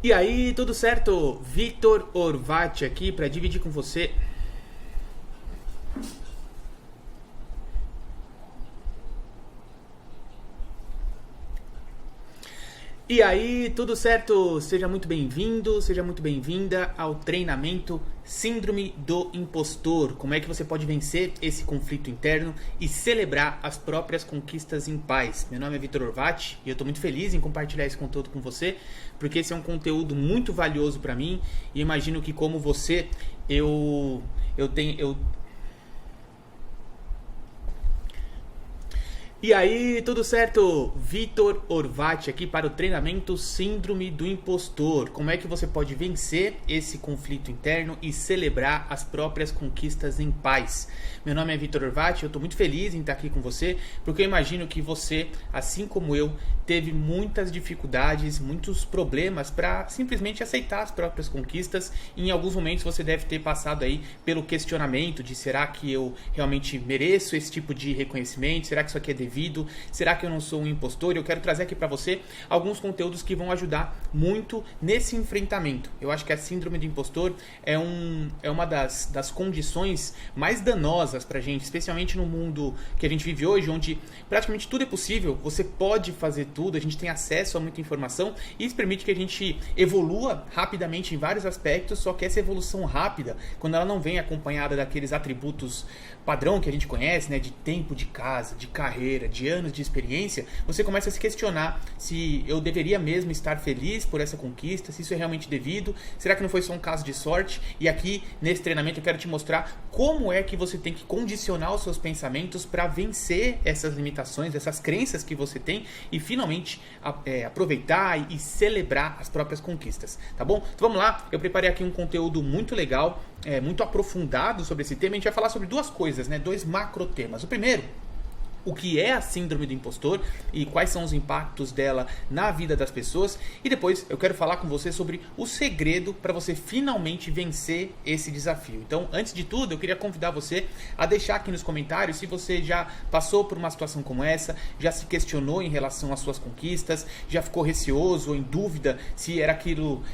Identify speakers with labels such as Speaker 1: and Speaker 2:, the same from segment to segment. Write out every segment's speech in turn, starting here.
Speaker 1: E aí, tudo certo? Vitor Orvati aqui para dividir com você. E aí, tudo certo? Seja muito bem-vindo, seja muito bem-vinda ao treinamento Síndrome do Impostor. Como é que você pode vencer esse conflito interno e celebrar as próprias conquistas em paz? Meu nome é Vitor Orvati e eu estou muito feliz em compartilhar esse conteúdo com você, porque esse é um conteúdo muito valioso para mim e imagino que como você, eu tenho... E aí, tudo certo? Vitor Orvati aqui para o treinamento Síndrome do Impostor. Como é que você pode vencer esse conflito interno e celebrar as próprias conquistas em paz? Meu nome é Vitor Orvati, eu estou muito feliz em estar aqui com você, porque eu imagino que você, assim como eu, teve muitas dificuldades, muitos problemas para simplesmente aceitar as próprias conquistas. E em alguns momentos você deve ter passado aí pelo questionamento de será que eu realmente mereço esse tipo de reconhecimento? Será que isso aqui é devido? Será que eu não sou um impostor? Eu quero trazer aqui para você alguns conteúdos que vão ajudar muito nesse enfrentamento. Eu acho que a síndrome do impostor é uma das condições mais danosas para a gente, especialmente no mundo que a gente vive hoje, onde praticamente tudo é possível, você pode fazer tudo, a gente tem acesso a muita informação e isso permite que a gente evolua rapidamente em vários aspectos, só que essa evolução rápida, quando ela não vem acompanhada daqueles atributos padrão que a gente conhece, né, de tempo de casa, de carreira, de anos de experiência, você começa a se questionar se eu deveria mesmo estar feliz por essa conquista, se isso é realmente devido, será que não foi só um caso de sorte? E aqui, nesse treinamento, eu quero te mostrar como é que você tem que condicionar os seus pensamentos para vencer essas limitações, essas crenças que você tem e finalmente aproveitar e celebrar as próprias conquistas, tá bom? Então vamos lá, eu preparei aqui um conteúdo muito legal, muito aprofundado sobre esse tema. A gente vai falar sobre duas coisas, né? Dois macro temas. O primeiro, o que é a síndrome do impostor e quais são os impactos dela na vida das pessoas. E depois eu quero falar com você sobre o segredo para você finalmente vencer esse desafio. Então, antes de tudo, eu queria convidar você a deixar aqui nos comentários se você já passou por uma situação como essa, já se questionou em relação às suas conquistas, já ficou receoso ou em dúvida se aquilo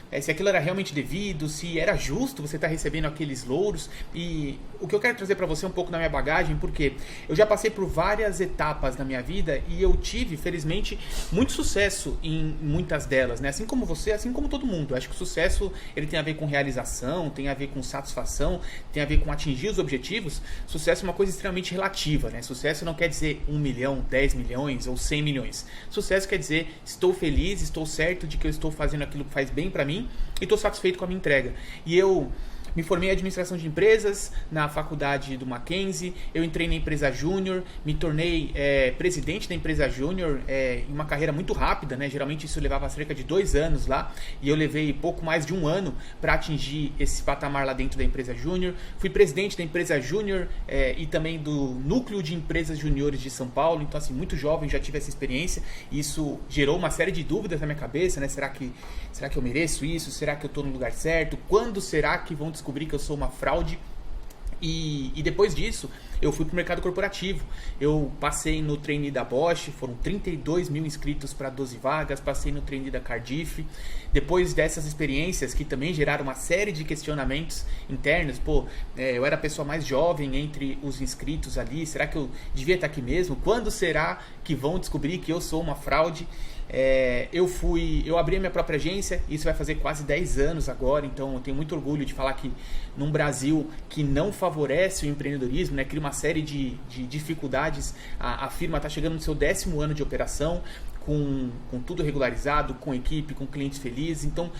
Speaker 1: era realmente devido, se era justo você estar recebendo aqueles louros. E o que eu quero trazer para você é um pouco da minha bagagem, porque eu já passei por várias etapas na minha vida e eu tive, felizmente, muito sucesso em muitas delas, né? Assim como você, assim como todo mundo. Eu acho que o sucesso ele tem a ver com realização, tem a ver com satisfação, tem a ver com atingir os objetivos. Sucesso é uma coisa extremamente relativa, né? Sucesso não quer dizer 1 milhão, 10 milhões ou 100 milhões. Sucesso quer dizer estou feliz, estou certo de que eu estou fazendo aquilo que faz bem para mim e estou satisfeito com a minha entrega. E eu me formei em administração de empresas na faculdade do Mackenzie, eu entrei na empresa júnior, me tornei presidente da empresa júnior em uma carreira muito rápida, né? Geralmente isso levava cerca de 2 anos lá e eu levei pouco mais de 1 ano para atingir esse patamar lá dentro da empresa júnior. Fui presidente da empresa júnior e também do núcleo de empresas juniores de São Paulo, então assim, muito jovem já tive essa experiência e isso gerou uma série de dúvidas na minha cabeça, né? Será que eu mereço isso? Será que eu estou no lugar certo? Quando será que vão descobrir que eu sou uma fraude? E depois disso, eu fui para o mercado corporativo. Eu passei no trainee da Bosch, foram 32 mil inscritos para 12 vagas, passei no trainee da Cardiff. Depois dessas experiências, que também geraram uma série de questionamentos internos, eu era a pessoa mais jovem entre os inscritos ali, será que eu devia estar aqui mesmo? Quando será que vão descobrir que eu sou uma fraude? Eu abri a minha própria agência, isso vai fazer quase 10 anos agora, então eu tenho muito orgulho de falar que num Brasil que não favorece o empreendedorismo, né, cria uma série de dificuldades, a firma está chegando no seu 10º ano de operação, com tudo regularizado, com equipe, com clientes felizes. Então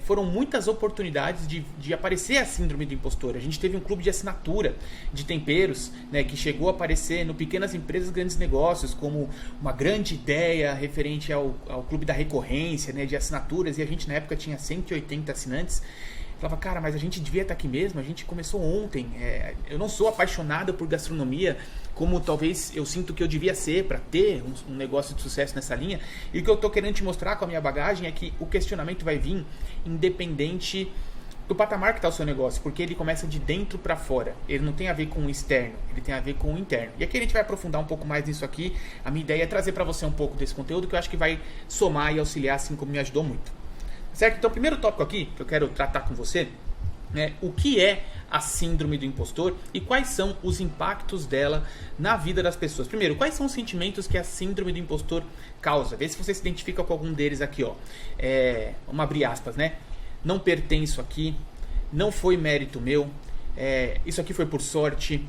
Speaker 1: foram muitas oportunidades de aparecer a síndrome do impostor. A gente teve um clube de assinatura de temperos, né, que chegou a aparecer no Pequenas Empresas, Grandes Negócios como uma grande ideia referente ao clube da recorrência, né, de assinaturas, e a gente na época tinha 180 assinantes. Falava, cara, mas a gente devia estar aqui mesmo, a gente começou ontem, eu não sou apaixonado por gastronomia como talvez eu sinto que eu devia ser para ter um negócio de sucesso nessa linha. E o que eu estou querendo te mostrar com a minha bagagem é que o questionamento vai vir independente do patamar que está o seu negócio, porque ele começa de dentro para fora, ele não tem a ver com o externo, ele tem a ver com o interno. E aqui a gente vai aprofundar um pouco mais nisso aqui. A minha ideia é trazer para você um pouco desse conteúdo que eu acho que vai somar e auxiliar, assim como me ajudou muito. Certo? Então, o primeiro tópico aqui que eu quero tratar com você é o que é a síndrome do impostor e quais são os impactos dela na vida das pessoas. Primeiro, quais são os sentimentos que a síndrome do impostor causa? Vê se você se identifica com algum deles aqui, ó. Vamos abrir aspas, né? Não pertenço aqui, não foi mérito meu, isso aqui foi por sorte,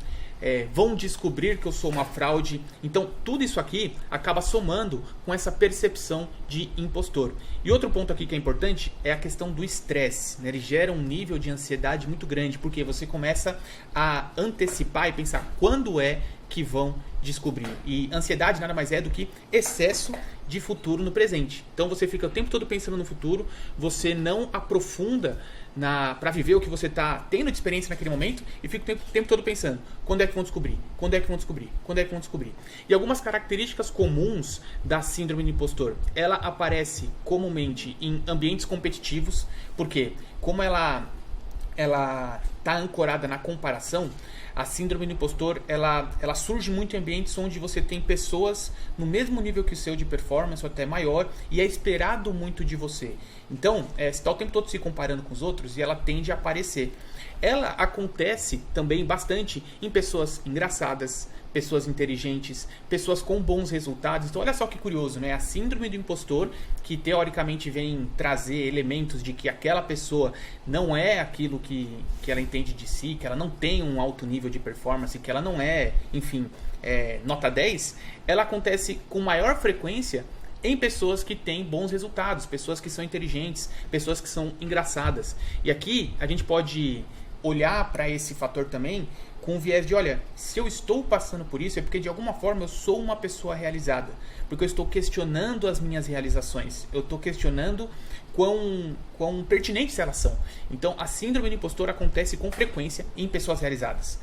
Speaker 1: vão descobrir que eu sou uma fraude. Então, tudo isso aqui acaba somando com essa percepção de impostor. E outro ponto aqui que é importante é a questão do estresse, né? Ele gera um nível de ansiedade muito grande, porque você começa a antecipar e pensar quando é que vão descobrir. E ansiedade nada mais é do que excesso de futuro no presente. Então você fica o tempo todo pensando no futuro, você não aprofunda para viver o que você está tendo de experiência naquele momento e fica o tempo todo pensando, quando é que vão descobrir? Quando é que vão descobrir? Quando é que vão descobrir? E algumas características comuns da síndrome do impostor, ela aparece comumente em ambientes competitivos, porque como ela está ancorada na comparação, a síndrome do impostor ela surge muito em ambientes onde você tem pessoas no mesmo nível que o seu de performance ou até maior e é esperado muito de você. Então, você está o tempo todo se comparando com os outros e ela tende a aparecer. Ela acontece também bastante em pessoas engraçadas, pessoas inteligentes, pessoas com bons resultados. Então olha só que curioso, né? A síndrome do impostor, que teoricamente vem trazer elementos de que aquela pessoa não é aquilo que ela entende de si, que ela não tem um alto nível de performance, que ela não é, enfim, nota 10, ela acontece com maior frequência em pessoas que têm bons resultados, pessoas que são inteligentes, pessoas que são engraçadas. E aqui a gente pode olhar para esse fator também com o viés de, olha, se eu estou passando por isso é porque de alguma forma eu sou uma pessoa realizada, porque eu estou questionando as minhas realizações, eu estou questionando quão pertinentes elas são. Então a síndrome do impostor acontece com frequência em pessoas realizadas.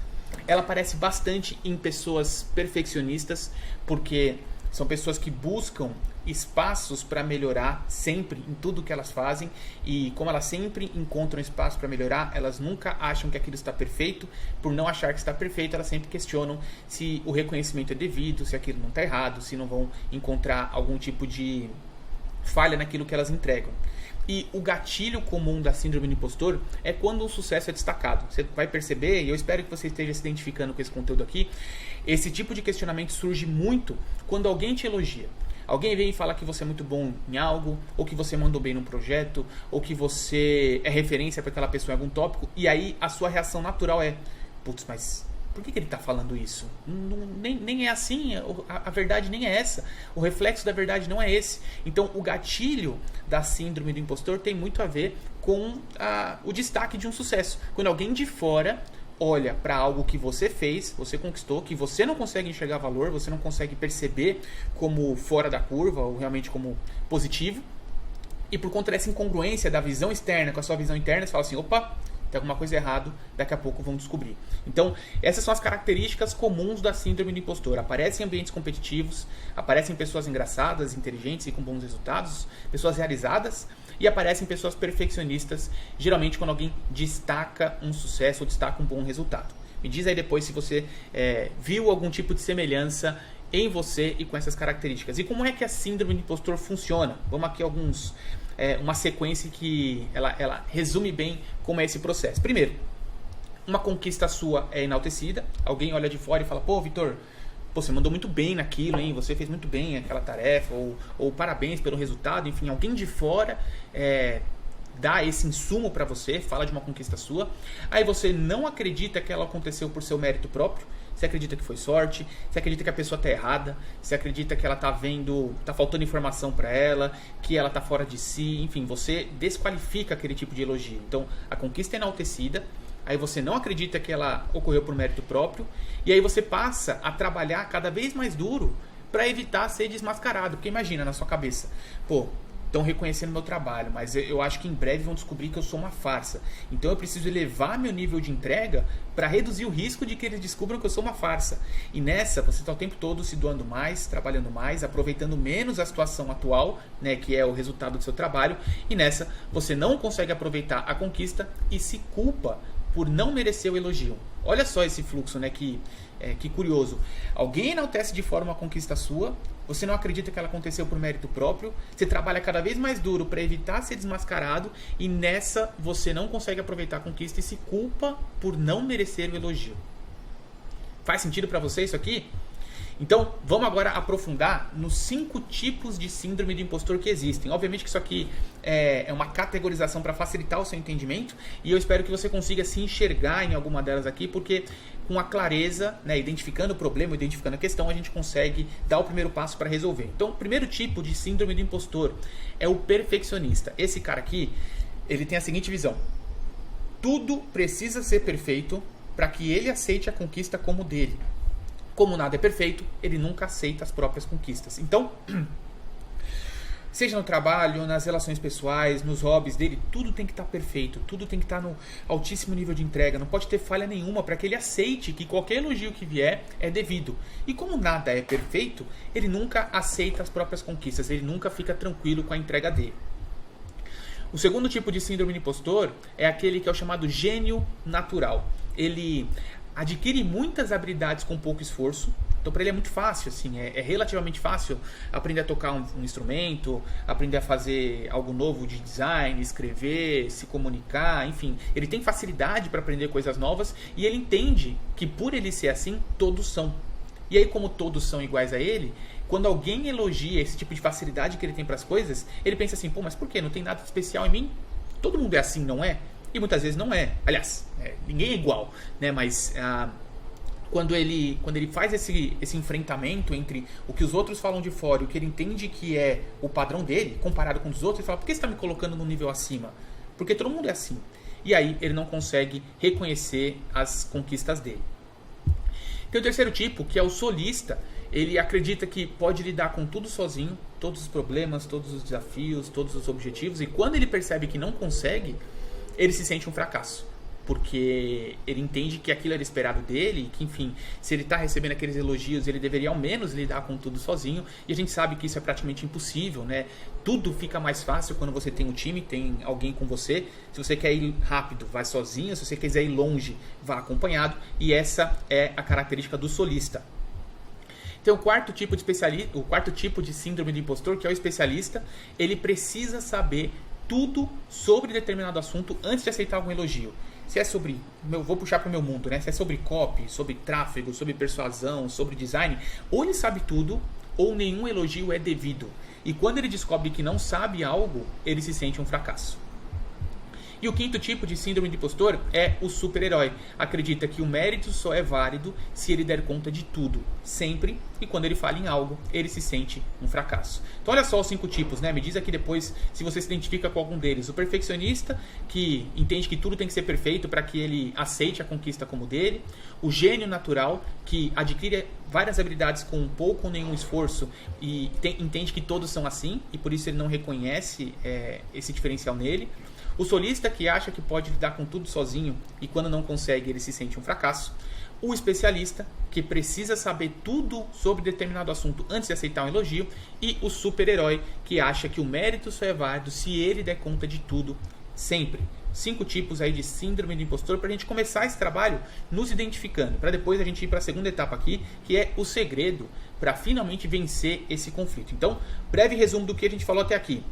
Speaker 1: Ela aparece bastante em pessoas perfeccionistas, porque são pessoas que buscam espaços para melhorar sempre em tudo que elas fazem, e como elas sempre encontram espaço para melhorar, elas nunca acham que aquilo está perfeito. Por não achar que está perfeito, elas sempre questionam se o reconhecimento é devido, se aquilo não está errado, se não vão encontrar algum tipo de falha naquilo que elas entregam. E o gatilho comum da síndrome do impostor é quando o sucesso é destacado. Você vai perceber, e eu espero que você esteja se identificando com esse conteúdo aqui, esse tipo de questionamento surge muito quando alguém te elogia. Alguém vem e fala que você é muito bom em algo, ou que você mandou bem num projeto, ou que você é referência para aquela pessoa em algum tópico, e aí a sua reação natural é, putz, mas por que ele está falando isso? Nem é assim, a verdade nem é essa. O reflexo da verdade não é esse. Então, o gatilho da síndrome do impostor tem muito a ver com o destaque de um sucesso. Quando alguém de fora olha para algo que você fez, você conquistou, que você não consegue enxergar valor, você não consegue perceber como fora da curva ou realmente como positivo, e por conta dessa incongruência da visão externa com a sua visão interna, você fala assim, opa, tem alguma coisa errada, daqui a pouco vão descobrir. Então, essas são as características comuns da síndrome do impostor. Aparece em ambientes competitivos, aparecem pessoas engraçadas, inteligentes e com bons resultados, pessoas realizadas, e aparecem pessoas perfeccionistas, geralmente quando alguém destaca um sucesso ou destaca um bom resultado. Me diz aí depois se você viu algum tipo de semelhança em você e com essas características. E como é que a síndrome do impostor funciona? Vamos aqui uma sequência que ela resume bem como é esse processo. Primeiro, uma conquista sua é enaltecida, alguém olha de fora e fala, pô, Vitor, você mandou muito bem naquilo, hein? Você fez muito bem aquela tarefa, ou parabéns pelo resultado, enfim, alguém de fora dá esse insumo para você, fala de uma conquista sua, aí você não acredita que ela aconteceu por seu mérito próprio, você acredita que foi sorte, você acredita que a pessoa está errada, você acredita que ela tá faltando informação para ela, que ela tá fora de si, enfim, você desqualifica aquele tipo de elogio. Então, a conquista é enaltecida, aí você não acredita que ela ocorreu por mérito próprio, e aí você passa a trabalhar cada vez mais duro para evitar ser desmascarado. Porque imagina na sua cabeça, pô, estão reconhecendo meu trabalho, mas eu acho que em breve vão descobrir que eu sou uma farsa. Então eu preciso elevar meu nível de entrega para reduzir o risco de que eles descubram que eu sou uma farsa. E nessa, você está o tempo todo se doando mais, trabalhando mais, aproveitando menos a situação atual, né, que é o resultado do seu trabalho. E nessa, você não consegue aproveitar a conquista e se culpa por não merecer o elogio. Olha só esse fluxo, né? Que curioso. Alguém enaltece de fora uma conquista sua, você não acredita que ela aconteceu por mérito próprio, você trabalha cada vez mais duro para evitar ser desmascarado e nessa você não consegue aproveitar a conquista e se culpa por não merecer o elogio. Faz sentido para você isso aqui? Então, vamos agora aprofundar nos 5 tipos de síndrome do impostor que existem. Obviamente que isso aqui é uma categorização para facilitar o seu entendimento e eu espero que você consiga se enxergar em alguma delas aqui, porque com a clareza, né, identificando o problema, identificando a questão, a gente consegue dar o primeiro passo para resolver. Então, o primeiro tipo de síndrome do impostor é o perfeccionista. Esse cara aqui, ele tem a seguinte visão: tudo precisa ser perfeito para que ele aceite a conquista como dele. Como nada é perfeito, ele nunca aceita as próprias conquistas. Então, seja no trabalho, nas relações pessoais, nos hobbies dele, tudo tem que estar perfeito, tudo tem que estar no altíssimo nível de entrega, não pode ter falha nenhuma para que ele aceite que qualquer elogio que vier é devido. E como nada é perfeito, ele nunca aceita as próprias conquistas, ele nunca fica tranquilo com a entrega dele. O segundo tipo de síndrome do impostor é aquele que é o chamado gênio natural. Ele adquire muitas habilidades com pouco esforço. Então para ele é muito fácil, assim, é relativamente fácil aprender a tocar um instrumento, aprender a fazer algo novo de design, escrever, se comunicar, enfim. Ele tem facilidade para aprender coisas novas e ele entende que por ele ser assim, todos são. E aí como todos são iguais a ele, quando alguém elogia esse tipo de facilidade que ele tem para as coisas, ele pensa assim, pô, mas por quê? Não tem nada especial em mim? Todo mundo é assim, não é? E muitas vezes não é. Aliás, ninguém é igual, né? Mas quando ele faz esse enfrentamento entre o que os outros falam de fora e o que ele entende que é o padrão dele, comparado com os outros, ele fala, por que você está me colocando num nível acima? Porque todo mundo é assim. E aí ele não consegue reconhecer as conquistas dele. Tem o terceiro tipo, que é o solista. Ele acredita que pode lidar com tudo sozinho, todos os problemas, todos os desafios, todos os objetivos, e quando ele percebe que não consegue, ele se sente um fracasso, porque ele entende que aquilo era esperado dele, que enfim, se ele está recebendo aqueles elogios, ele deveria ao menos lidar com tudo sozinho, e a gente sabe que isso é praticamente impossível, né? Tudo fica mais fácil quando você tem um time, tem alguém com você. Se você quer ir rápido, vai sozinho, se você quiser ir longe, vá acompanhado, e essa é a característica do solista. Tem o quarto tipo de síndrome do impostor, que é o especialista. Ele precisa saber tudo sobre determinado assunto antes de aceitar algum elogio. Se é sobre, vou puxar para o meu mundo, né? Se é sobre copy, sobre tráfego, sobre persuasão, sobre design, ou ele sabe tudo, ou nenhum elogio é devido. E quando ele descobre que não sabe algo, ele se sente um fracasso. E o quinto tipo de síndrome do impostor é o super-herói. Acredita que o mérito só é válido se ele der conta de tudo, sempre, e quando ele falha em algo, ele se sente um fracasso. Então olha só os 5 tipos, né? Me diz aqui depois se você se identifica com algum deles. O perfeccionista, que entende que tudo tem que ser perfeito para que ele aceite a conquista como dele. O gênio natural, que adquire várias habilidades com pouco ou nenhum esforço e entende que todos são assim, e por isso ele não reconhece esse diferencial nele. O solista, que acha que pode lidar com tudo sozinho e quando não consegue ele se sente um fracasso. O especialista, que precisa saber tudo sobre determinado assunto antes de aceitar um elogio. E o super-herói, que acha que o mérito só é válido se ele der conta de tudo sempre. 5 tipos aí de síndrome do impostor para a gente começar esse trabalho nos identificando, para depois a gente ir para a segunda etapa aqui, que é o segredo para finalmente vencer esse conflito. Então, breve resumo do que a gente falou até aqui.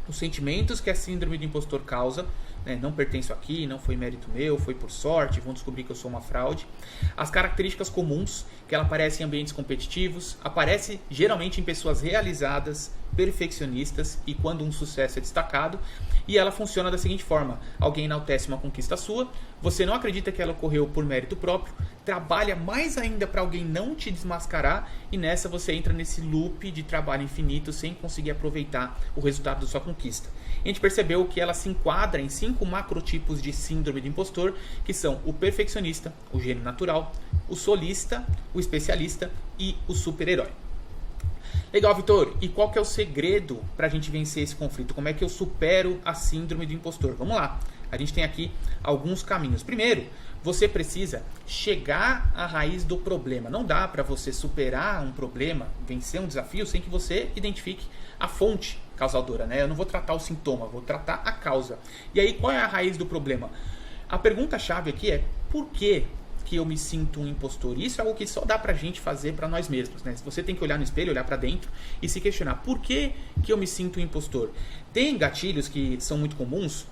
Speaker 1: Os sentimentos que a síndrome do impostor causa, né? Não pertenço aqui, não foi mérito meu, foi por sorte, vão descobrir que eu sou uma fraude. As características comuns, que ela aparece em ambientes competitivos, aparece geralmente em pessoas realizadas, perfeccionistas e quando um sucesso é destacado. E ela funciona da seguinte forma: alguém enaltece uma conquista sua, você não acredita que ela ocorreu por mérito próprio, trabalha mais ainda para alguém não te desmascarar e nessa você entra nesse loop de trabalho infinito sem conseguir aproveitar o resultado da sua conquista. A gente percebeu que ela se enquadra em 5 macrotipos de síndrome do impostor, que são o perfeccionista, o gênio natural, o solista, o especialista e o super-herói. Legal, Vitor. E qual que é o segredo para a gente vencer esse conflito? Como é que eu supero a síndrome do impostor? Vamos lá. A gente tem aqui alguns caminhos. Primeiro, você precisa chegar à raiz do problema. Não dá para você superar um problema, vencer um desafio, sem que você identifique a fonte causadora, né? Eu não vou tratar o sintoma, vou tratar a causa. E aí, qual é a raiz do problema? A pergunta-chave aqui é: por que eu me sinto um impostor? Isso é algo que só dá pra gente fazer pra nós mesmos, né? Você tem que olhar no espelho, olhar pra dentro e se questionar: por que eu me sinto um impostor? Tem gatilhos que são muito comuns,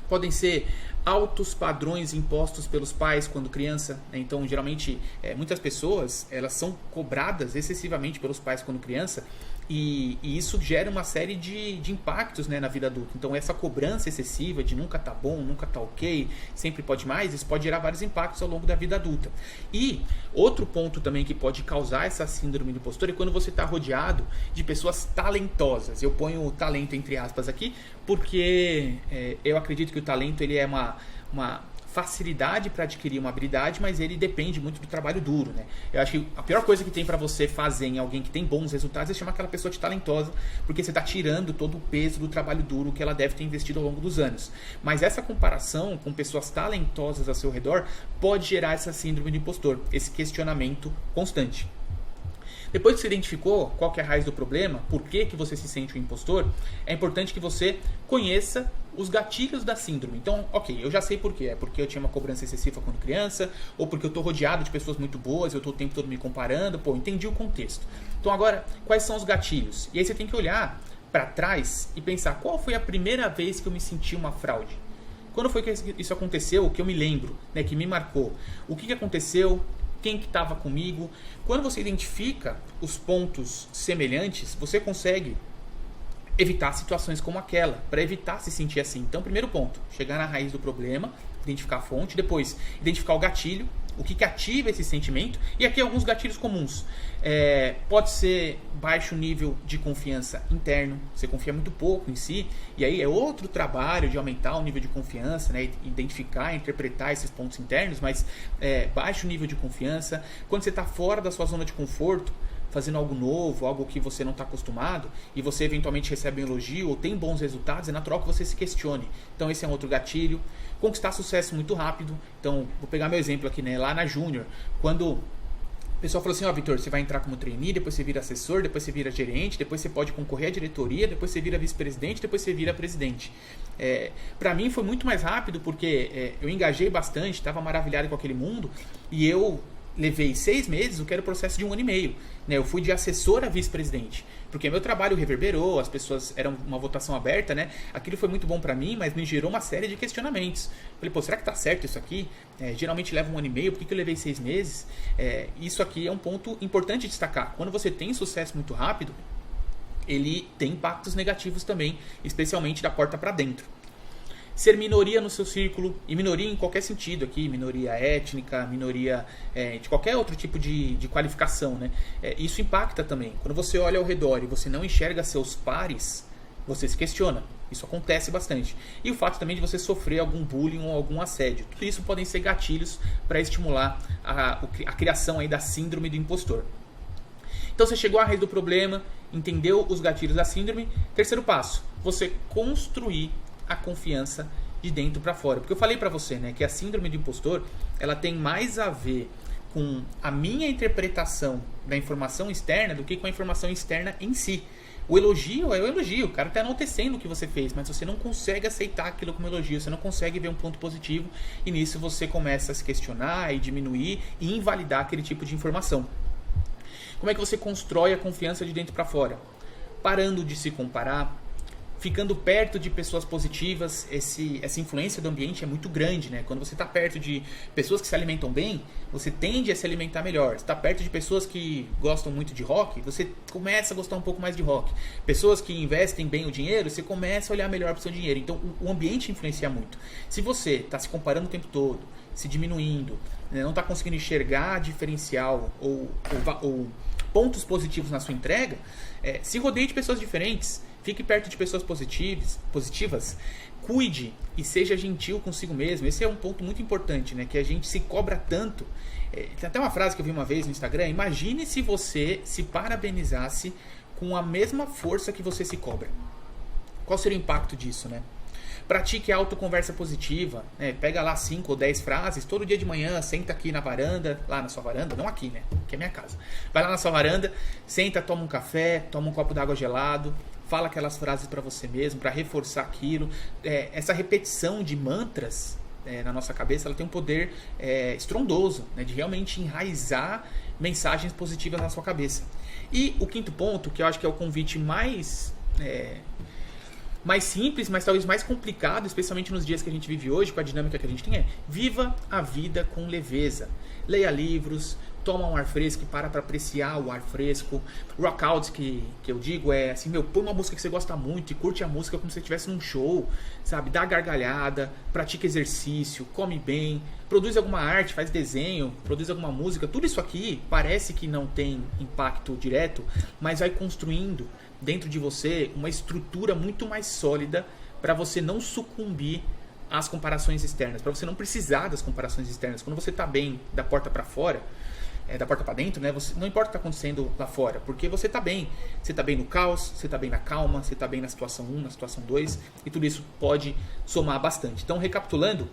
Speaker 1: podem ser altos padrões impostos pelos pais quando criança, né? Então, geralmente, muitas pessoas, elas são cobradas excessivamente pelos pais quando criança, e isso gera uma série de impactos, né, na vida adulta. Então, essa cobrança excessiva de nunca tá bom, nunca tá ok, sempre pode mais, isso pode gerar vários impactos ao longo da vida adulta. E outro ponto também que pode causar essa síndrome do impostor é quando você está rodeado de pessoas talentosas. Eu ponho o talento entre aspas aqui, porque eu acredito que o talento ele é uma facilidade para adquirir uma habilidade, mas ele depende muito do trabalho duro, né? Eu acho que a pior coisa que tem para você fazer em alguém que tem bons resultados é chamar aquela pessoa de talentosa, porque você está tirando todo o peso do trabalho duro que ela deve ter investido ao longo dos anos. Mas essa comparação com pessoas talentosas ao seu redor pode gerar essa síndrome do impostor, esse questionamento constante. Depois que você identificou qual que é a raiz do problema, por que você se sente um impostor, é importante que você conheça os gatilhos da síndrome. Então, ok, eu já sei por quê. É porque eu tinha uma cobrança excessiva quando criança, ou porque eu estou rodeado de pessoas muito boas, eu estou o tempo todo me comparando, entendi o contexto. Então agora, quais são os gatilhos? E aí você tem que olhar para trás e pensar, qual foi a primeira vez que eu me senti uma fraude? Quando foi que isso aconteceu, que eu me lembro, né, que me marcou? O que aconteceu? Quem que estava comigo? Quando você identifica os pontos semelhantes, você consegue evitar situações como aquela, para evitar se sentir assim. Então, primeiro ponto, chegar na raiz do problema, identificar a fonte, depois identificar o gatilho, o que ativa esse sentimento, e aqui alguns gatilhos comuns. Pode ser baixo nível de confiança interno, você confia muito pouco em si, e aí é outro trabalho de aumentar o nível de confiança, né, identificar, interpretar esses pontos internos, mas baixo nível de confiança. Quando você está fora da sua zona de conforto, fazendo algo novo, algo que você não está acostumado, e você eventualmente recebe um elogio ou tem bons resultados, é natural que você se questione. Então esse é um outro gatilho. Conquistar sucesso muito rápido. Então, vou pegar meu exemplo aqui, né? Lá na Júnior, quando o pessoal falou assim, Vitor, você vai entrar como trainee, depois você vira assessor, depois você vira gerente, depois você pode concorrer à diretoria, depois você vira vice-presidente, depois você vira presidente. Para mim foi muito mais rápido, porque eu engajei bastante, estava maravilhado com aquele mundo, e eu levei 6 meses, o que era o processo de 1 ano e meio. Né? Eu fui de assessor a vice-presidente, porque meu trabalho reverberou, as pessoas, eram uma votação aberta, né? Aquilo foi muito bom para mim, mas me gerou uma série de questionamentos. Falei, será que tá certo isso aqui? Geralmente leva 1 ano e meio, por que eu levei 6 meses? Isso aqui é um ponto importante de destacar. Quando você tem sucesso muito rápido, ele tem impactos negativos também, especialmente da porta para dentro. Ser minoria no seu círculo, e minoria em qualquer sentido aqui, minoria étnica, minoria de qualquer outro tipo de qualificação, né? Isso impacta também. Quando você olha ao redor e você não enxerga seus pares, você se questiona. Isso acontece bastante. E o fato também de você sofrer algum bullying ou algum assédio. Tudo isso podem ser gatilhos para estimular a criação aí da síndrome do impostor. Então você chegou à raiz do problema, entendeu os gatilhos da síndrome. Terceiro passo, você construir a confiança de dentro para fora. Porque eu falei para você, né, que a síndrome do impostor, ela tem mais a ver com a minha interpretação da informação externa do que com a informação externa em si. O elogio é o elogio, o cara está enaltecendo o que você fez, mas você não consegue aceitar aquilo como elogio, você não consegue ver um ponto positivo, e nisso você começa a se questionar e diminuir e invalidar aquele tipo de informação. Como é que você constrói a confiança de dentro para fora? Parando de se comparar, ficando perto de pessoas positivas. Essa influência do ambiente é muito grande, né? Quando você está perto de pessoas que se alimentam bem, você tende a se alimentar melhor. Você está perto de pessoas que gostam muito de rock, você começa a gostar um pouco mais de rock. Pessoas que investem bem o dinheiro, você começa a olhar melhor para o seu dinheiro. Então o ambiente influencia muito. Se você está se comparando o tempo todo, se diminuindo, né, não está conseguindo enxergar diferencial ou pontos positivos na sua entrega, se rodeie de pessoas diferentes. Fique perto de pessoas positivas, cuide e seja gentil consigo mesmo. Esse é um ponto muito importante, né? Que a gente se cobra tanto. Tem até uma frase que eu vi uma vez no Instagram: imagine se você se parabenizasse com a mesma força que você se cobra. Qual seria o impacto disso, né? Pratique a autoconversa positiva, né? Pega lá 5 ou 10 frases, todo dia de manhã, senta aqui na varanda, lá na sua varanda, não aqui, né? Que é minha casa. Vai lá na sua varanda, senta, toma um café, toma um copo d'água gelado, fala aquelas frases para você mesmo, para reforçar aquilo. Essa repetição de mantras na nossa cabeça, ela tem um poder estrondoso, né, de realmente enraizar mensagens positivas na sua cabeça. E o quinto ponto, que eu acho que é o convite mais simples, mas talvez mais complicado, especialmente nos dias que a gente vive hoje, com a dinâmica que a gente tem, viva a vida com leveza. Leia livros, toma um ar fresco e para apreciar o ar fresco. Rockouts, que eu digo, assim, põe uma música que você gosta muito e curte a música como se você estivesse num show, sabe? Dá gargalhada, pratica exercício, come bem, produz alguma arte, faz desenho, produz alguma música. Tudo isso aqui parece que não tem impacto direto, mas vai construindo dentro de você uma estrutura muito mais sólida para você não sucumbir às comparações externas, para você não precisar das comparações externas. Quando você está bem da porta para fora, da porta para dentro, né? Não importa o que está acontecendo lá fora, porque você está bem. Você está bem no caos, você está bem na calma, você está bem na situação 1, na situação 2, e tudo isso pode somar bastante. Então, recapitulando,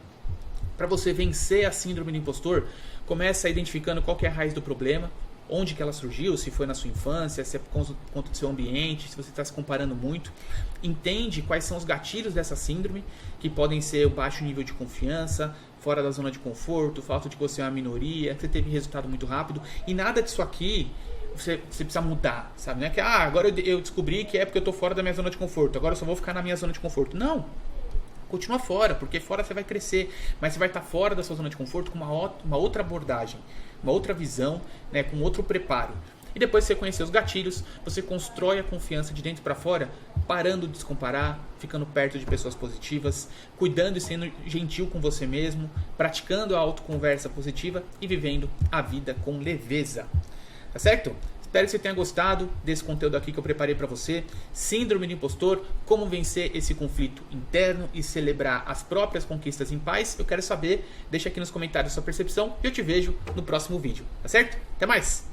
Speaker 1: para você vencer a síndrome do impostor, começa identificando qual que é a raiz do problema, onde que ela surgiu, se foi na sua infância, se é por conta do seu ambiente, se você está se comparando muito. Entende quais são os gatilhos dessa síndrome, que podem ser o baixo nível de confiança, fora da zona de conforto, falta de que você é uma minoria, que você teve resultado muito rápido, e nada disso aqui você precisa mudar, sabe? Não é que agora eu descobri que é porque eu estou fora da minha zona de conforto, agora eu só vou ficar na minha zona de conforto. Não! Continua fora, porque fora você vai crescer, mas você vai estar fora da sua zona de conforto com uma outra abordagem, uma outra visão, né, com outro preparo. E depois que você conhecer os gatilhos, você constrói a confiança de dentro para fora, parando de se comparar, ficando perto de pessoas positivas, cuidando e sendo gentil com você mesmo, praticando a autoconversa positiva e vivendo a vida com leveza. Tá certo? Espero que você tenha gostado desse conteúdo aqui que eu preparei para você. Síndrome do impostor, como vencer esse conflito interno e celebrar as próprias conquistas em paz. Eu quero saber, deixa aqui nos comentários a sua percepção e eu te vejo no próximo vídeo, tá certo? Até mais!